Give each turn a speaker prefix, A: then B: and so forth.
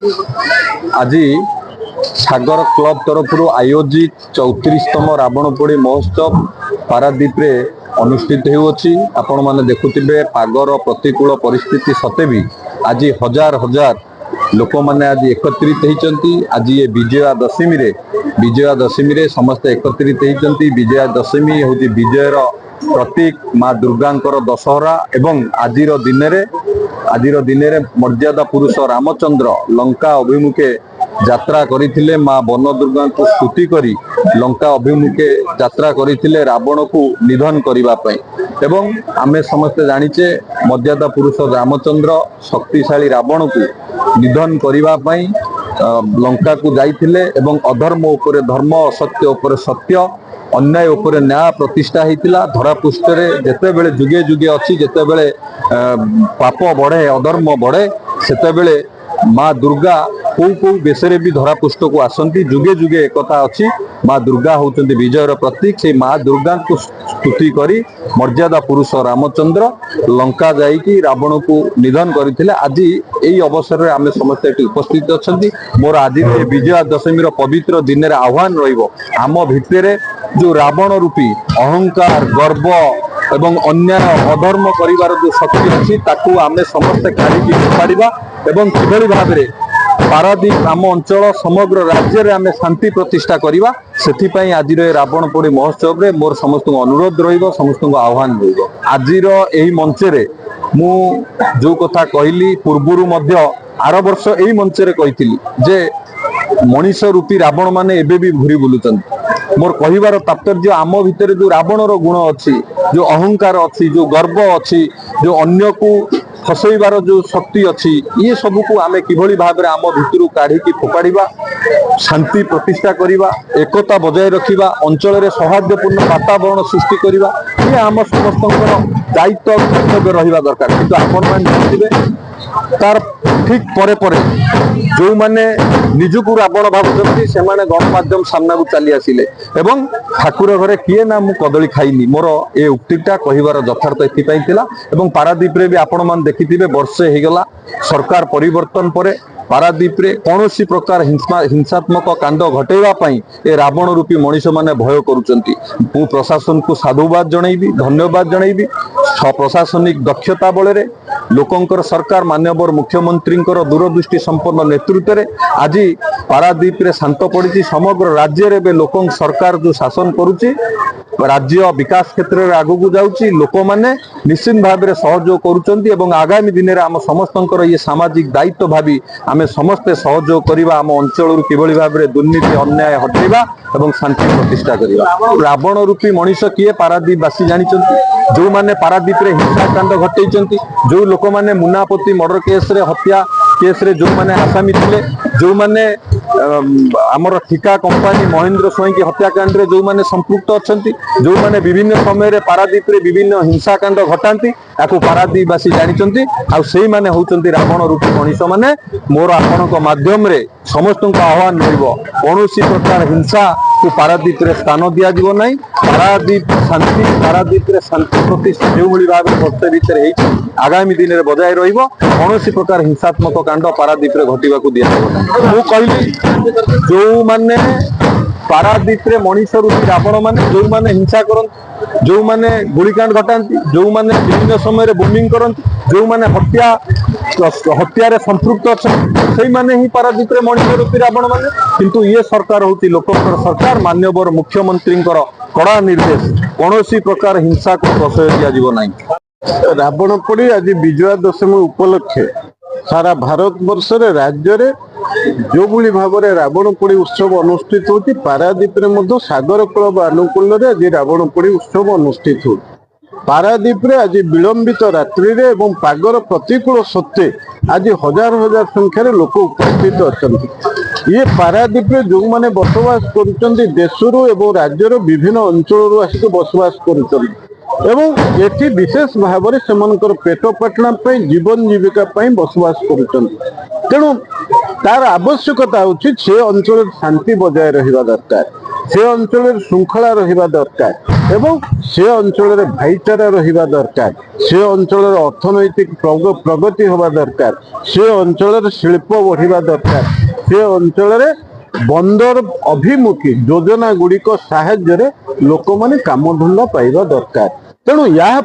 A: आज सागर क्लब तरफ आयोजित 34तम रावणपोड़ी महोत्सव पारादीप रे अनुष्ठित होउछि। आपण माने देखुथिबे पागर प्रतिकूल परिस्थिति सते भी आज हजार हजार लोक माने आज एकत्रित होइचंती। आज ये विजयादशमी रे समस्त एकत्रित होइचंती। विजयादशमी होउछि विजयर प्रतीक माँ दुर्गांकर दशहरा एवं आजिर दिन में मर्यादा पुरुष रामचंद्र लंका अभिमुखे यात्रा करथिले। माँ वन दुर्गा को स्तुति करी लंका अभिमुखे यात्रा करथिले रावण को निधन करिबा पई। एवं आमे समस्त जानिचे मर्यादा पुरुष रामचंद्र शक्तिशाली रावण को निधन करिबा पई लंका को जाइथिले एवं अधर्म उपरे धर्म असत्य उपरे सत्य अन्याय उपरे न्याय प्रतिष्ठा होता। धरापृष्ठ जिते बड़े जुगे जुगे अच्छी जिते बड़े पाप बढ़े अधर्म बढ़े सेतेबेले माँ दुर्गा कौ बेसरे भी धरापृष्ठ को आसती। जुगे जुगे एक अच्छी माँ दुर्गा होती विजयर प्रतीक। से माँ दुर्गा को स्तुति करी मर्यादा पुरुष रामचंद्र लंका जाइकी रावण को निधन करते। आज यही अवसर में आम समस्त ये उपस्थित अच्छा। मोर आज विजयादशमी पवित्र दिन में आह्वान रम भितर जो रावण रूपी अहंकार गर्व एवं अन्याय अधर्म करिवार जो शक्ति अच्छी ताकू आमे समस्त काढ़ी फोपाड़ा एवं किभली भाव में पारादीप आम अंचल समग्र राज्य में आमे शांति प्रतिष्ठा करवा। से आज रावण पोड़ी महोत्सव रे मोर समस्त अनुरोध समस्त आह्वान आज यही मंचे मु जो कथा कहली पूर्वर आर वर्ष यही मंचे कही जे मनीष रूपी रावण माने एबे भी घूरी बुलुचंती। मोर कहिबार तात्पर्य आम भितर जो रावणर गुण अच्छी जो अहंकार अच्छी जो गर्व अच्छी जो अन्य को फसैबार जो शक्ति अच्छी ये सब को आमे किभली भाव में आम भितर काढ़ी फोपाड़ा शांति प्रतिष्ठा करवा एकता बजाय रखा अंचल में सौहार्दपूर्ण वातावरण सृष्टि करवा ये आम समस्त दायित्व कर्तव्य रहा दरकार। किंतु आपण मैंने जानते तार ठीक परे परे जो माने निजुकु रावण भावुचंती से माने गणमाध्यम सामना को चली आसिले एवं ठाकुर घरे किए ना मु कदली खाइनी मोर ए उक्तिटा कहिबार यथार्थ एथिपाई थिला। एवं पारादीप रे भी आपण मान देखिथिबे वर्षे हेगला सरकार परिवर्तन परे पारादीप रे कौनसी प्रकार हिंसात्मक कांड घटेवा पाई ए रावण रूपी मनीष माने भय करुचंती। मु प्रशासन को साधुवाद जनैबी धन्यवाद जनैबी प्रशासनिक दक्षता बल लोकंकर सरकार माननीय मुख्यमंत्री दूरदृष्टि संपन्न नेतृत्व में आज पारादीप रे शांत पड़ी। समग्र राज्य में लोक सरकार जो शासन करुच्ची राज्य विकास क्षेत्र में आगू जाऊँगी लोक मैंने निश्चित भाव में सहयोग करुँच। आगामी दिन में आम समस्त ये सामाजिक दायित्व भावी आम समस्ते सहयोग करवा आम अंचल किभली भाव में दुर्नीति अन्याय हटेवा एवं शांति प्रतिष्ठा करवा। रावण रूपी मनीष किए पारादीपवासी जानते जो माने पारादीप रे हिंसाकांड घटे जो लोक मैंने मुनापति मर्डर केस रे हत्या केस रे जो माने आसामी थे जो माने आमर ठिका कंपानी महेंद्र स्वाई की हत्याकांड रे जो माने संपृक्त अच्छा जो माने विभिन्न समय पारादीप रे विभिन्न हिंसाकांड घटाती आपको पारादीपवासी जानते आई माने होउचंती रावण रूपी मनीष माने। मोर आपणक माध्यम रे समस्त आह्वान कौन प्रकार हिंसा को पारादीप रे स्थान दिया नहीं। पारादीप रे शांति प्रतिष्ठा जो भाव वर्ष भितर आगामी दिन में बजाय कौन प्रकार हिंसात्मक कांड पारादीप रे घटिया दिया मु कहली जो माने पारादीप रे मनीष रूपी रावण माने जो माने हिंसा करती जो माने गुलिकांड घटाती जो माने विभिन्न समय बोमिंग करती जो माने हत्यार संपृक्त अच्छा से माने ही पारादीप रे मनीष रूपी रावण माने। किंतु ये सरकार होती लोकंकर सरकार माननीय मुख्यमंत्री कड़ा निर्देश कौन प्रकार हिंसा को प्रशय दि नहीं।
B: रावण पोड़ी आज विजयादशमी उपलक्षे सारा भारत वर्ष राज्य रे जो भली भाव में रावण पोड़ी उत्सव अनुष्ठित होती पारादीप रे सागर क्लब आनुकूल्य रे आज रावण पोड़ी उत्सव अनुष्ठित हो। पारादीप रे आज विलंबित रात्रि रे एवं पागर प्रतिकूल सत्वे आज हजार हजार संख्यार लोक उपस्थित अच्छा। ये पारादीप रे जो माने बसवास करुचंती देशरू एवं राज्यर विभिन्न अंचल आसिक बसवास करुचंती एवं एटी विशेष भाव में से पेट पाटना जीवन जीविका बसवास करुचंती। तेणु तार आवश्यकता होछि से अंचल शांति बजाय रहिबा दरकार से अंचल श्रृंखला रहिबा दरकार ଏବଂ ସେ ଅଞ୍ଚଳରେ ଭାଇଚାରା ରହିବା ଦରକାର, ସେ ଅଞ୍ଚଳର ଅର୍ଥନୈତିକ ପ୍ରଗତି ହେବା ଦରକାର, ସେ ଅଞ୍ଚଳରେ ଶିଳ୍ପ ବଢିବା ଦରକାର, ସେ ଅଞ୍ଚଳରେ ବନ୍ଦର ଅଭିମୁଖୀ ଯୋଜନା ଗୁଡ଼ିକ ସାହାଯ୍ୟରେ ଲୋକମାନେ କାମଧନ୍ଦା ପାଇବା ଦରକାର। ତେଣୁ ଏହା